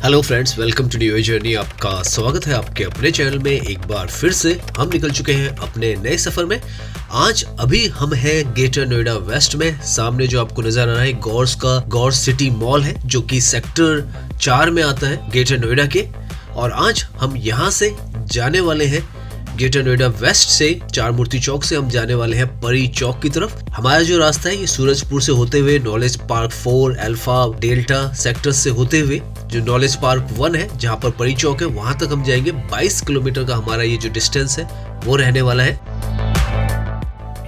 Hello friends, welcome to new journey. आपका स्वागत है आपके अपने चैनल में। एक बार फिर से हम निकल चुके हैं अपने नए सफर में। आज अभी हम हैं ग्रेटर नोएडा वेस्ट में। सामने जो आपको नजर आ रहा है गौर्स का गौर सिटी मॉल है, जो कि सेक्टर 4 में आता है ग्रेटर नोएडा के। और आज हम यहाँ से जाने वाले हैं ग्रेटर नोएडा वेस्ट से, चार मूर्ति चौक से हम जाने वाले हैं परी चौक की तरफ। हमारा जो रास्ता है ये सूरजपुर से होते हुए knowledge park 4, alpha, delta sector से होते हुए जो नॉलेज पार्क 1 है, जहाँ पर परी चौक है, वहां तक हम जाएंगे। 22 किलोमीटर का हमारा ये जो डिस्टेंस है वो रहने वाला है।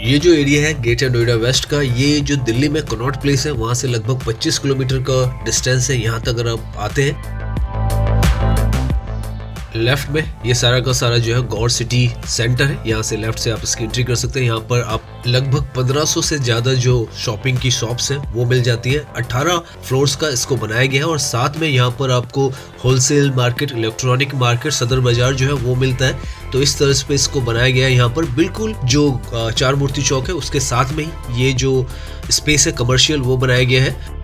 ये जो एरिया है ग्रेटर नोएडा वेस्ट का, ये जो दिल्ली में कनॉट प्लेस है वहां से लगभग 25 किलोमीटर का डिस्टेंस है। यहाँ तक अगर आप आते हैं लेफ्ट में, ये सारा का सारा जो है गौर सिटी सेंटर है। यहाँ से लेफ्ट से आप इसकी एंट्री कर सकते हैं। यहाँ पर आप लगभग 1500 से ज्यादा जो शॉपिंग की शॉप्स हैं वो मिल जाती है। 18 फ्लोर्स का इसको बनाया गया है और साथ में यहाँ पर आपको होलसेल मार्केट, इलेक्ट्रॉनिक मार्केट, सदर बाजार जो है वो मिलता है। तो इस तरह से इसको बनाया गया है। यहाँ पर बिल्कुल जो चार मूर्ति चौक है उसके साथ में ही ये जो स्पेस है कमर्शियल वो बनाया गया है।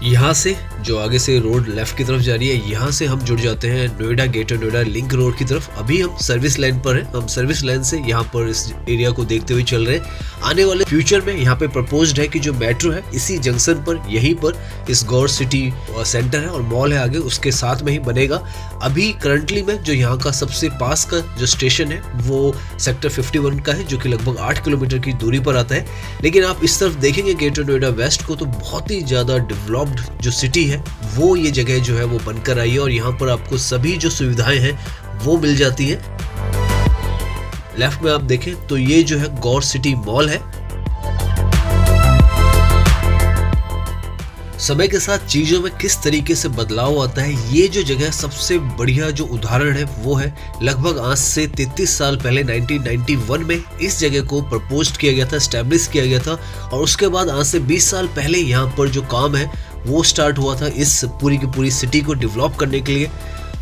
यहाँ से जो आगे से रोड लेफ्ट की तरफ जा रही है, यहाँ से हम जुड़ जाते हैं Noida greater Noida link road की तरफ। अभी हम सर्विस लाइन पर हैं। हम सर्विस लाइन से यहाँ पर इस एरिया को देखते हुए चल रहे हैं। आने वाले फ्यूचर में यहाँ पे प्रपोज्ड है कि जो मेट्रो है इसी जंक्शन पर, यहीं पर इस गौर सिटी सेंटर है और मॉल है आगे, उसके साथ में ही बनेगा। अभी करंटली में जो यहाँ का सबसे पास का जो स्टेशन है वो सेक्टर 51 का है, जो कि लगभग 8 किलोमीटर की दूरी पर आता है। लेकिन आप इस तरफ देखेंगे ग्रेटर नोएडा वेस्ट को तो बहुत ही ज्यादा डेवलप्ड जो सिटी है वो ये जगह जो है वो बनकर आई है और यहाँ पर आपको सभी जो सुविधाएं हैं वो मिल जाती है। लेफ्ट में आप देखें तो ये जो है गौर सिटी मॉल है। समय के साथ चीजों में किस तरीके से बदलाव आता है, ये जो जगह सबसे बढ़िया जो उदाहरण है वो है लगभग आज से 33 साल पहले 1991 में इस जगह को प्रपोज्ड किया गया था, एस्टैब्लिश किया गया था। और उसके बाद आज से 20 साल पहले यहाँ पर जो काम है वो स्टार्ट हुआ था इस पूरी की पूरी सिटी को डेवलप करने के लिए।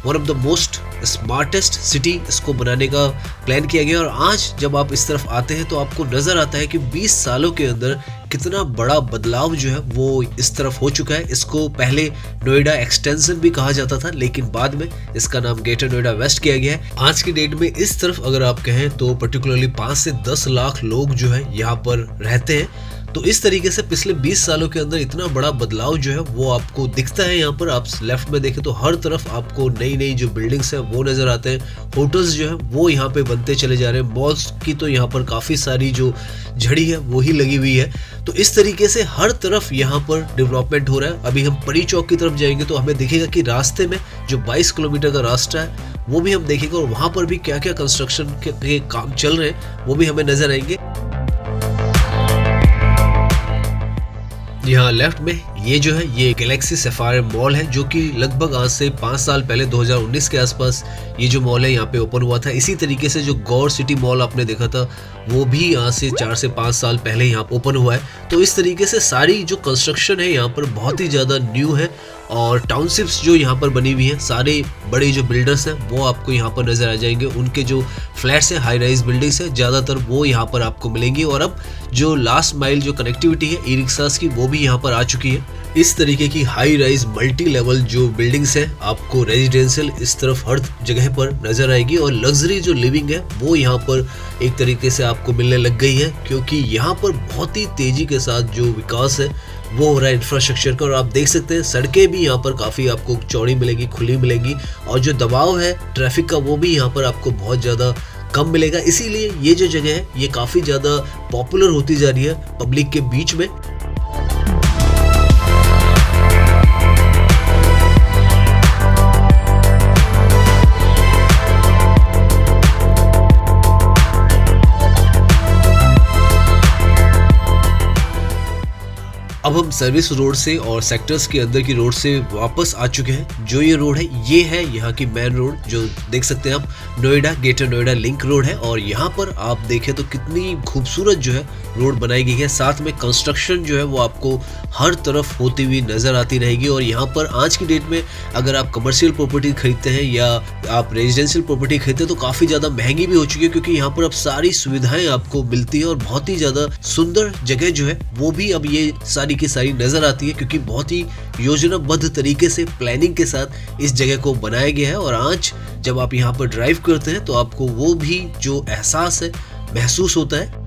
One of the most smartest city इसको बनाने का प्लान किया गया। और आज जब आप इस तरफ आते हैं तो आपको नजर आता है कि 20 सालों के अंदर कितना बड़ा बदलाव जो है वो इस तरफ हो चुका है। इसको पहले नोएडा एक्सटेंशन भी कहा जाता था, लेकिन बाद में इसका नाम ग्रेटर नोएडा वेस्ट किया गया है। आज की डेट में इस तरफ अगर आप कहें तो पर्टिकुलरली 5 से 10 लाख लोग जो है यहाँ पर रहते हैं। तो इस तरीके से पिछले 20 सालों के अंदर इतना बड़ा बदलाव जो है वो आपको दिखता है। यहाँ पर आप लेफ्ट में देखें तो हर तरफ आपको नई नई जो बिल्डिंग्स है वो नजर आते हैं। होटल्स जो है वो यहाँ पे बनते चले जा रहे हैं। मॉल्स की तो यहाँ पर काफी सारी जो झड़ी है वो ही लगी हुई है। तो इस तरीके से हर तरफ यहाँ पर डेवलपमेंट हो रहा है। अभी हम परी चौक की तरफ जाएंगे तो हमें दिखेगा कि रास्ते में जो 22 किलोमीटर का रास्ता है वो भी हम देखेंगे और वहां पर भी क्या क्या कंस्ट्रक्शन के काम चल रहे हैं वो भी हमें नजर आएंगे। यहाँ लेफ्ट में ये जो है ये गैलेक्सी सफायर मॉल है, जो कि लगभग आज से 5 साल पहले 2019 के आसपास ये जो मॉल है यहाँ पे ओपन हुआ था। इसी तरीके से जो गौर सिटी मॉल आपने देखा था वो भी आज से 4 से 5 साल पहले यहाँ ओपन हुआ है। तो इस तरीके से सारी जो कंस्ट्रक्शन है यहाँ पर बहुत ही ज्यादा न्यू है। और टाउनशिप्स जो यहाँ पर बनी हुई है, सारे बड़े जो बिल्डर्स हैं वो आपको यहाँ पर नजर आ जाएंगे। उनके जो फ्लैट्स हैं, हाई राइज बिल्डिंग्स हैं, ज्यादातर वो यहाँ पर आपको मिलेंगी। और अब जो लास्ट माइल जो कनेक्टिविटी है ई रिक्शास की वो भी यहाँ पर आ चुकी है। इस तरीके की हाई राइज मल्टी लेवल जो बिल्डिंग्स हैं आपको रेजिडेंशियल इस तरफ हर जगह पर नजर आएगी। और लग्जरी जो लिविंग है वो यहाँ पर एक तरीके से आपको मिलने लग गई है, क्योंकि यहाँ पर बहुत ही तेजी के साथ जो विकास है वो हो रहा है इंफ्रास्ट्रक्चर का। और आप देख सकते हैं सड़कें भी यहाँ पर काफी आपको चौड़ी मिलेगी, खुली मिलेगी। और जो दबाव है ट्रैफिक का वो भी यहाँ पर आपको बहुत ज्यादा कम मिलेगा। इसीलिए ये जो जगह है ये काफी ज्यादा पॉपुलर होती जा रही है पब्लिक के बीच में। अब हम सर्विस रोड से और सेक्टर्स के अंदर की रोड से वापस आ चुके हैं। जो ये रोड है ये है यहाँ की मेन रोड, जो देख सकते हैं आप Noida greater Noida link road है। और यहाँ पर आप देखें तो कितनी खूबसूरत जो है रोड बनाई गई है। साथ में कंस्ट्रक्शन जो है वो आपको हर तरफ होती हुई नजर आती रहेगी। और यहाँ पर आज की डेट में अगर आप कमर्शियल प्रॉपर्टी खरीदते हैं या आप रेजिडेंशियल प्रॉपर्टी खरीदते हैं तो काफी ज्यादा महंगी भी हो चुकी है, क्योंकि यहाँ पर अब सारी सुविधाएं आपको मिलती है और बहुत ही ज्यादा सुंदर जगह जो है वो भी अब ये सारी की सारी नजर आती है, क्योंकि बहुत ही योजनाबद्ध तरीके से प्लानिंग के साथ इस जगह को बनाया गया है। और आज जब आप यहाँ पर ड्राइव करते हैं तो आपको वो भी जो एहसास है महसूस होता है।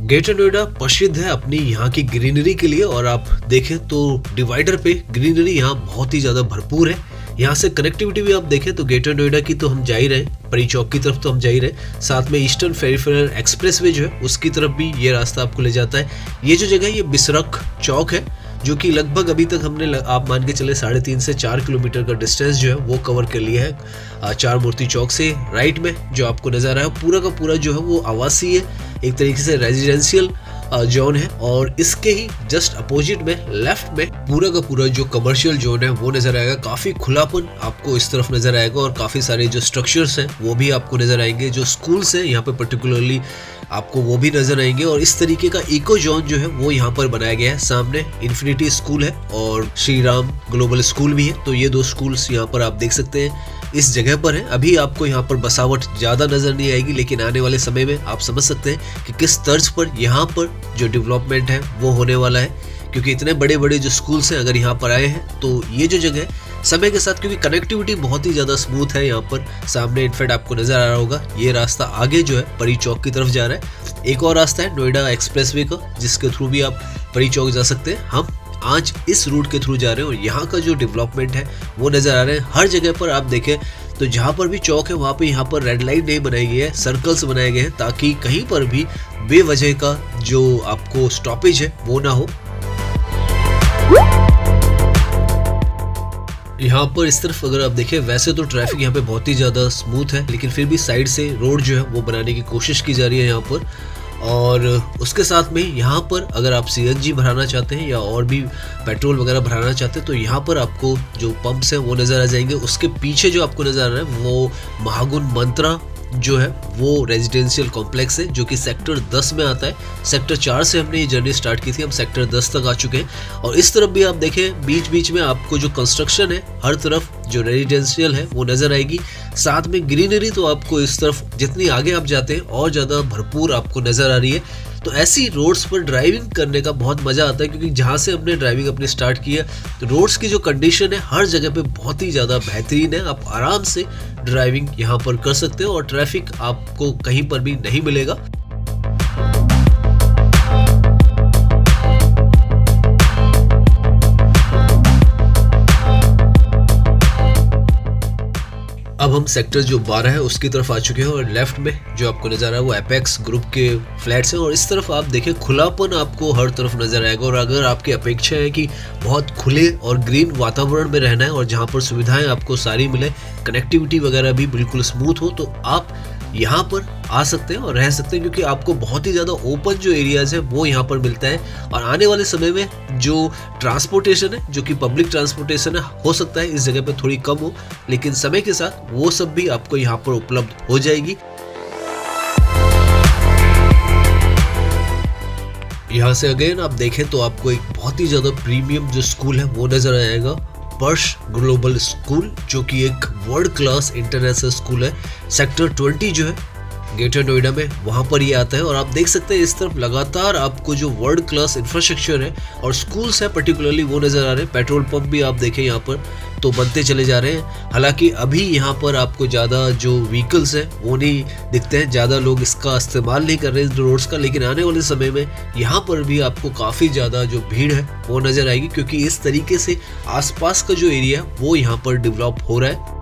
ग्रेटर नोएडा प्रसिद्ध है अपनी यहाँ की ग्रीनरी के लिए, और आप देखें तो डिवाइडर पे ग्रीनरी यहाँ बहुत ही ज्यादा भरपूर है। यहाँ से कनेक्टिविटी भी आप देखें तो ग्रेटर नोएडा की तो हम जा ही रहे, परी चौक की तरफ तो हम जा ही रहे, साथ में ईस्टर्न पेरिफेरल एक्सप्रेसवे जो है उसकी तरफ भी ये रास्ता आपको ले जाता है। ये जो जगह है ये बिसरख चौक है, जो कि लगभग अभी तक हमने आप मान के चले 3.5 से 4 किलोमीटर का डिस्टेंस जो है वो कवर कर लिया है। चार मूर्ति चौक से राइट में जो आपको नजर आ रहा है पूरा का पूरा जो है वो आवासीय एक तरीके से रेजिडेंशियल जोन है, और इसके ही जस्ट अपोजिट में लेफ्ट में पूरा का पूरा जो कमर्शियल जोन है वो नजर आएगा। काफी खुलापन आपको इस तरफ नजर आएगा और काफी सारे जो स्ट्रक्चर्स हैं वो भी आपको नजर आएंगे। जो स्कूल्स हैं यहाँ पे पर्टिकुलरली आपको वो भी नजर आएंगे, और इस तरीके का इको जोन जो है वो यहाँ पर बनाया गया है। सामने इन्फिनिटी स्कूल है और श्री राम ग्लोबल स्कूल भी है, तो ये दो स्कूल्स यहाँ पर आप देख सकते हैं इस जगह पर है। अभी आपको यहाँ पर बसावट ज्यादा नजर नहीं आएगी, लेकिन आने वाले समय में आप समझ सकते हैं कि किस तर्ज पर यहाँ पर जो डेवलपमेंट है वो होने वाला है, क्योंकि इतने बड़े बड़े जो स्कूल्स हैं अगर यहाँ पर आए हैं तो ये जो जगह है समय के साथ, क्योंकि कनेक्टिविटी बहुत ही ज्यादा स्मूथ है यहाँ पर। सामने इनफैक्ट आपको नजर आ रहा होगा ये रास्ता आगे जो है परी चौक की तरफ जा रहा है। एक और रास्ता है नोएडा एक्सप्रेसवे का, जिसके थ्रू भी आप परी चौक जा सकते हैं। हम आज इस रूट के थ्रू जा रहे हैं और यहाँ का जो डेवलपमेंट है वो नजर आ रहे हैं। हर जगह पर आप देखें तो जहाँ पर भी चौक है वहाँ पे यहाँ पर रेड लाइट नहीं बनाई गई है, सर्कल्स बनाए गए हैं, ताकि कहीं पर भी बेवजह का जो आपको स्टॉपेज है वो ना हो। यहाँ पर इस तरफ अगर आप देखें वैसे तो ट्रैफिक यहाँ पे बहुत ही ज़्यादा स्मूथ है, लेकिन फिर भी साइड से रोड जो है वो बनाने की कोशिश की जा रही है यहाँ पर। और उसके साथ में यहाँ पर अगर आप सीएनजी भराना चाहते हैं या और भी पेट्रोल वगैरह भराना चाहते हैं तो यहाँ पर आपको जो पंप्स हैं वो नज़र आ जाएंगे। उसके पीछे जो आपको नज़र आ रहा है वो महागुण मंत्रा जो है वो रेजिडेंशियल कॉम्प्लेक्स है, जो कि सेक्टर 10 में आता है। सेक्टर 4 से हमने ये जर्नी स्टार्ट की थी, हम सेक्टर 10 तक आ चुके हैं। और इस तरफ भी आप देखें बीच बीच में आपको जो कंस्ट्रक्शन है हर तरफ जो रेजिडेंशियल है वो नजर आएगी। साथ में ग्रीनरी तो आपको इस तरफ जितनी आगे आप जाते हैं और ज़्यादा भरपूर आपको नजर आ रही है। तो ऐसी रोड्स पर ड्राइविंग करने का बहुत मज़ा आता है, क्योंकि जहाँ से हमने ड्राइविंग अपनी स्टार्ट की है तो रोड्स की जो कंडीशन है हर जगह पे बहुत ही ज़्यादा बेहतरीन है। आप आराम से ड्राइविंग यहाँ पर कर सकते हो और ट्रैफिक आपको कहीं पर भी नहीं मिलेगा। अब हम सेक्टर जो 12 है उसकी तरफ आ चुके हैं और लेफ्ट में जो आपको नजर आ रहा है वो एपेक्स ग्रुप के फ्लैट्स हैं। और इस तरफ आप देखें खुलापन आपको हर तरफ नजर आएगा। और अगर आपकी अपेक्षा है कि बहुत खुले और ग्रीन वातावरण में रहना है और जहाँ पर सुविधाएं आपको सारी मिले, कनेक्टिविटी वगैरह भी बिल्कुल स्मूथ हो, तो आप यहाँ पर आ सकते हैं और रह सकते हैं, क्योंकि आपको बहुत ही ज़्यादा ओपन जो एरियाज है वो यहाँ पर मिलता है। और आने वाले समय में जो ट्रांसपोर्टेशन है जो कि पब्लिक ट्रांसपोर्टेशन है हो सकता है इस जगह पे थोड़ी कम हो, लेकिन समय के साथ वो सब भी आपको यहाँ पर उपलब्ध हो जाएगी। यहाँ से अगेन आप देखें तो आपको एक बहुत ही ज़्यादा प्रीमियम जो स्कूल है वो नज़र आएगा, पर्श ग्लोबल स्कूल, जो कि एक वर्ल्ड क्लास इंटरनेशनल स्कूल है। सेक्टर 20 जो है ग्रेटर नोएडा में वहाँ पर ये आता है। और आप देख सकते हैं इस तरफ लगातार आपको जो वर्ल्ड क्लास इंफ्रास्ट्रक्चर है और स्कूल्स है पर्टिकुलरली वो नज़र आ रहे हैं। पेट्रोल पंप भी आप देखें यहाँ पर तो बनते चले जा रहे हैं। हालांकि अभी यहाँ पर आपको ज़्यादा जो व्हीकल्स हैं वो नहीं दिखते हैं, ज़्यादा लोग इसका इस्तेमाल नहीं कर रहे हैं रोड्स का, लेकिन आने वाले समय में यहाँ पर भी आपको काफ़ी ज़्यादा जो भीड़ है वो नज़र आएगी, क्योंकि इस तरीके से आसपास का जो एरिया है वो यहाँ पर डेवलप हो रहा है।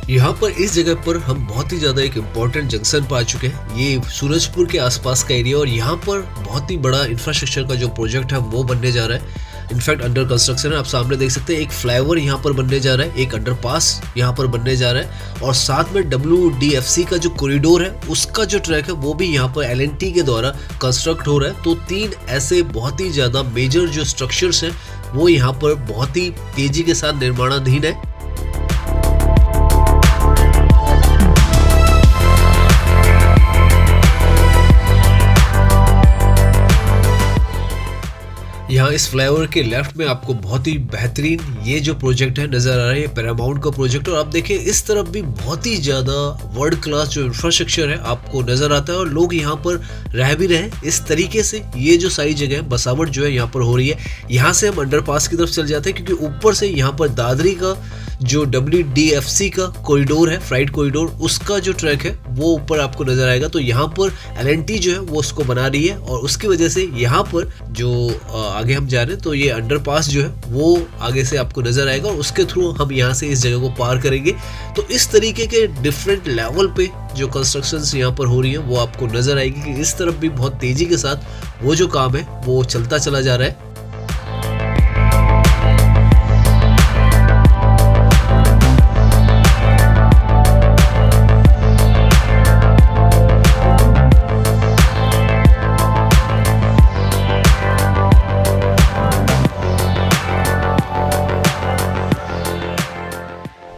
यहाँ पर इस जगह पर हम बहुत ही ज़्यादा एक इम्पॉर्टेंट जंक्शन पर आ चुके हैं। ये सूरजपुर के आसपास का एरिया और यहाँ पर बहुत ही बड़ा इंफ्रास्ट्रक्चर का जो प्रोजेक्ट है वो बनने जा रहा है। इनफैक्ट अंडर कंस्ट्रक्शन है, आप सामने देख सकते हैं एक फ्लाईओवर यहाँ पर बनने जा रहा है, एक अंडरपास यहाँ पर बनने जा रहा है और साथ में WDFC का जो कॉरिडोर है उसका जो ट्रैक है वो भी यहाँ पर L&T के द्वारा कंस्ट्रक्ट हो रहा है। तो 3 ऐसे बहुत ही ज़्यादा मेजर जो स्ट्रक्चर्स हैं वो यहाँ पर बहुत ही तेजी के साथ निर्माणाधीन है। यहाँ इस फ्लाईओवर के लेफ्ट में आपको बहुत ही बेहतरीन ये जो प्रोजेक्ट है नजर आ रहा है, पैरामाउंट का प्रोजेक्ट। और आप देखिए इस तरफ भी बहुत ही ज्यादा वर्ल्ड क्लास जो इंफ्रास्ट्रक्चर है आपको नजर आता है और लोग यहाँ पर रह भी रहे। इस तरीके से ये जो सारी जगह है बसावट जो है यहाँ पर हो रही है। यहाँ से हम अंडरपास की तरफ चल जाते हैं क्योंकि ऊपर से यहाँ पर दादरी का जो WDFC का कॉरिडोर है, फ्राइट कॉरिडोर, उसका जो ट्रैक है वो ऊपर आपको नजर आएगा। तो यहाँ पर LNT जो है वो उसको बना रही है और उसकी वजह से यहाँ पर जो आगे हम जा रहे हैं तो ये अंडरपास जो है वो आगे से आपको नजर आएगा और उसके थ्रू हम यहाँ से इस जगह को पार करेंगे। तो इस तरीके के डिफरेंट लेवल पे जो कंस्ट्रक्शंस यहाँ पर हो रही है वो आपको नजर आएगी कि इस तरफ भी बहुत तेजी के साथ वो जो काम है वो चलता चला जा रहा है।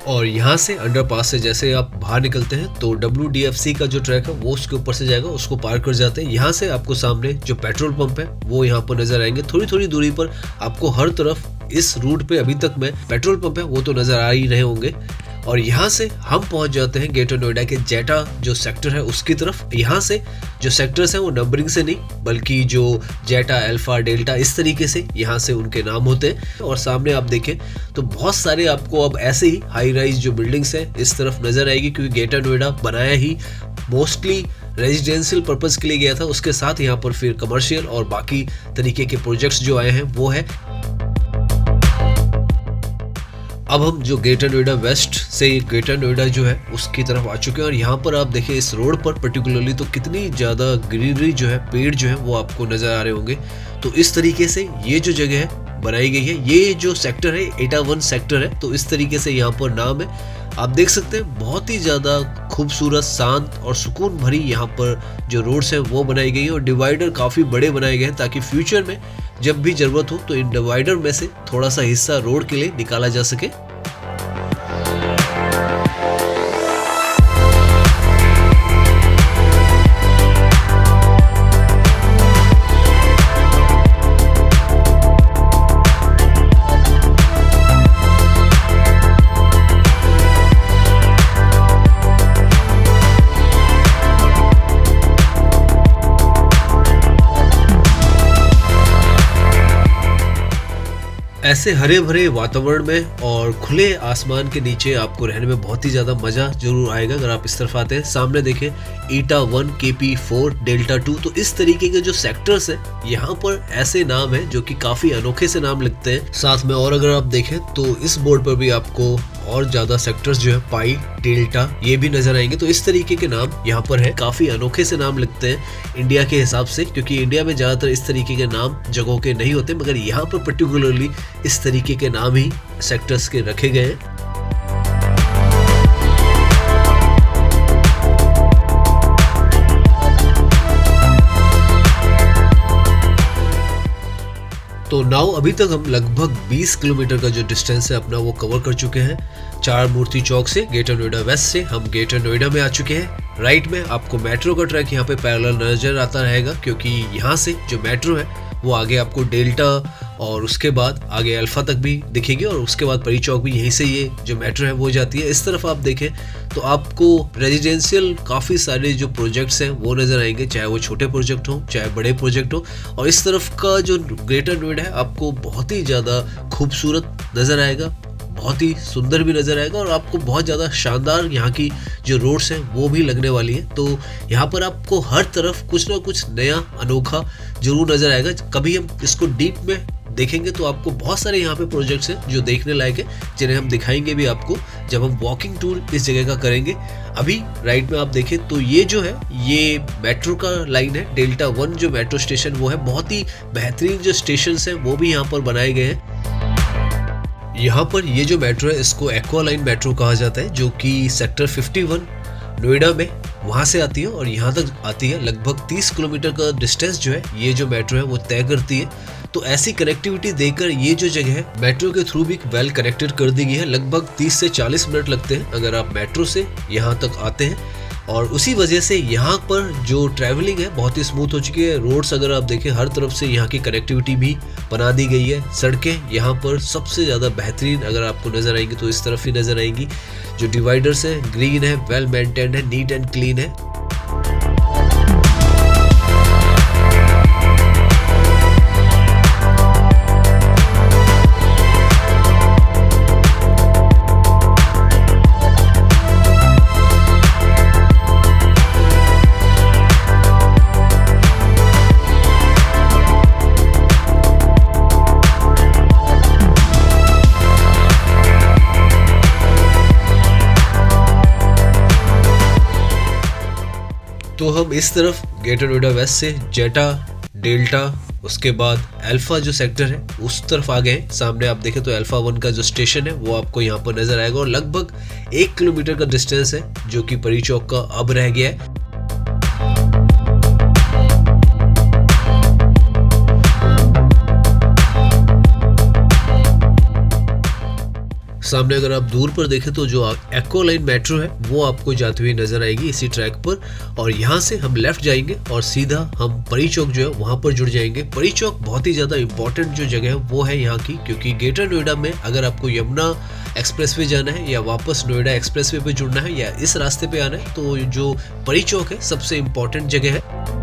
और यहाँ से अंडरपास से जैसे आप बाहर निकलते हैं तो WDFC का जो ट्रैक है वो उसके ऊपर से जाएगा, उसको पार कर जाते हैं। यहाँ से आपको सामने जो पेट्रोल पंप है वो यहाँ पर नजर आएंगे। थोड़ी थोड़ी दूरी पर आपको हर तरफ इस रूट पे अभी तक में पेट्रोल पंप है वो तो नजर आ ही रहे होंगे। और यहाँ से हम पहुंच जाते हैं ग्रेटर नोएडा के जेटा जो सेक्टर है उसकी तरफ। यहाँ से जो सेक्टर्स हैं वो नंबरिंग से नहीं बल्कि जो जेटा, अल्फा, डेल्टा इस तरीके से यहाँ से उनके नाम होते हैं। और सामने आप देखें तो बहुत सारे आपको अब ऐसे ही हाई राइज जो बिल्डिंग्स है इस तरफ नजर आएगी क्योंकि ग्रेटर नोएडा बनाया ही मोस्टली रेजिडेंशियल पर्पस के लिए गया था। उसके साथ यहाँ पर फिर कमर्शियल और बाकी तरीके के प्रोजेक्ट्स जो आए हैं वो है। अब हम जो ग्रेटर नोएडा वेस्ट से ग्रेटर नोएडा जो है उसकी तरफ आ चुके हैं और यहाँ पर आप देखिए इस रोड पर पर्टिकुलरली तो कितनी ज़्यादा ग्रीनरी जो है, पेड़ जो है वो आपको नज़र आ रहे होंगे। तो इस तरीके से ये जो जगह है बनाई गई है, ये जो सेक्टर है एटा-1 सेक्टर है। तो इस तरीके से यहाँ पर नाम है, आप देख सकते हैं बहुत ही ज़्यादा खूबसूरत, शांत और सुकून भरी यहाँ पर जो रोड्स हैं वो बनाई गई है। और डिवाइडर काफ़ी बड़े बनाए गए हैं ताकि फ्यूचर में जब भी ज़रूरत हो तो इन डिवाइडर में से थोड़ा सा हिस्सा रोड के लिए निकाला जा सके। ऐसे हरे भरे वातावरण में और खुले आसमान के नीचे आपको रहने में बहुत ही ज़्यादा मज़ा जरूर आएगा अगर आप इस तरफ आते हैं। सामने देखें एटा-1, KP4, डेल्टा-2, तो इस तरीके के जो सेक्टर्स हैं यहाँ पर ऐसे नाम हैं जो कि काफ़ी अनोखे से नाम लिखते हैं। साथ में और अगर आप देखें तो इस बोर्ड पर भी आपको और ज़्यादा सेक्टर्स जो है पाई, डेल्टा ये भी नजर आएंगे। तो इस तरीके के नाम यहाँ पर है, काफ़ी अनोखे से नाम लिखते हैं इंडिया के हिसाब से, क्योंकि इंडिया में ज़्यादातर इस तरीके के नाम जगहों के नहीं होते, मगर यहाँ पर पर्टिकुलरली इस तरीके के नाम ही सेक्टर्स के रखे गए हैं। तो नाउ अभी तक हम लगभग 20 किलोमीटर का जो डिस्टेंस है अपना वो कवर कर चुके हैं। चार मूर्ति चौक से ग्रेटर नोएडा वेस्ट से हम ग्रेटर नोएडा में आ चुके हैं। राइट में आपको मेट्रो का ट्रैक यहाँ पे पैरेलल नजर आता रहेगा, क्योंकि यहाँ से जो मेट्रो है वो आगे आपको डेल्टा और उसके बाद आगे अल्फा तक भी दिखेगी और उसके बाद परी चौक भी यहीं से ये जो मेट्रो है वो जाती है। इस तरफ आप देखें तो आपको रेजिडेंशियल काफ़ी सारे जो प्रोजेक्ट्स हैं वो नज़र आएंगे, चाहे वो छोटे प्रोजेक्ट हो चाहे बड़े प्रोजेक्ट हो। और इस तरफ का जो ग्रेटर नोएडा है आपको बहुत ही ज़्यादा खूबसूरत नज़र आएगा, बहुत ही सुंदर भी नज़र आएगा और आपको बहुत ज़्यादा शानदार यहाँ की जो रोड्स हैं वो भी लगने वाली है। तो यहाँ पर आपको हर तरफ कुछ ना कुछ नया अनोखा जरूर नज़र आएगा। कभी हम इसको डीप में देखेंगे तो आपको बहुत सारे यहाँ पे प्रोजेक्ट्स हैं जो देखने लायक है, जिन्हें हम दिखाएंगे भी आपको जब हम वॉकिंग टूर इस जगह का करेंगे। अभी राइट में आप देखें तो ये जो है ये मेट्रो का लाइन है, डेल्टा-1 जो मेट्रो स्टेशन वो है। बहुत ही बेहतरीन जो स्टेशन हैं वो भी यहाँ पर बनाए गए हैं। यहाँ पर ये जो मेट्रो है इसको एक्वा लाइन मेट्रो कहा जाता है, जो कि सेक्टर 51 नोएडा में वहाँ से आती है और यहाँ तक आती है। लगभग 30 किलोमीटर का डिस्टेंस जो है ये जो मेट्रो है वो तय करती है। तो ऐसी कनेक्टिविटी देकर ये जो जगह है मेट्रो के थ्रू भी वेल कनेक्टेड कर दी गई है। लगभग 30 से 40 मिनट लगते हैं अगर आप मेट्रो से यहाँ तक आते हैं। और उसी वजह से यहाँ पर जो ट्रैवलिंग है बहुत ही स्मूथ हो चुकी है। रोड्स अगर आप देखें हर तरफ से यहाँ की कनेक्टिविटी भी बना दी गई है। सड़कें यहाँ पर सबसे ज़्यादा बेहतरीन अगर आपको नज़र आएंगी तो इस तरफ ही नज़र आएंगी। जो डिवाइडर्स है ग्रीन है, वेल मेंटेन्ड है, नीट एंड क्लीन है। तो हम इस तरफ ग्रेटर नोएडा वेस्ट से जेटा, डेल्टा, उसके बाद अल्फा जो सेक्टर है उस तरफ आ गए। सामने आप देखें तो अल्फा 1 का जो स्टेशन है वो आपको यहाँ पर नजर आएगा और लगभग 1 किलोमीटर का डिस्टेंस है जो कि परी चौक का अब रह गया है। सामने अगर आप दूर पर देखें तो जो एक्को लाइन मेट्रो है वो आपको जाती हुई नजर आएगी इसी ट्रैक पर। और यहाँ से हम लेफ्ट जाएंगे और सीधा हम परी चौक जो है वहाँ पर जुड़ जाएंगे। परी चौक बहुत ही ज़्यादा इंपॉर्टेंट जो जगह है वो है यहाँ की, क्योंकि ग्रेटर नोएडा में अगर आपको यमुना एक्सप्रेसवे जाना है या वापस नोएडा एक्सप्रेसवे पे जुड़ना है या इस रास्ते पे आना है तो जो परी चौक है सबसे इम्पॉर्टेंट जगह है।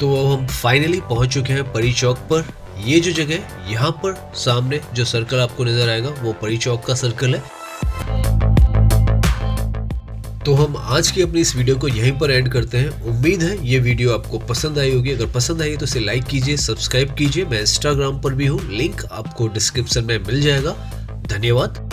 तो अब हम फाइनली पहुंच चुके हैं परी चौक पर। ये जो जगह है यहाँ पर सामने जो सर्कल आपको नजर आएगा वो परी चौक का सर्कल है। तो हम आज की अपनी इस वीडियो को यहीं पर एंड करते हैं। उम्मीद है ये वीडियो आपको पसंद आई होगी। अगर पसंद आई तो इसे लाइक कीजिए, सब्सक्राइब कीजिए। मैं इंस्टाग्राम पर भी हूँ, लिंक आपको डिस्क्रिप्शन में मिल जाएगा। धन्यवाद।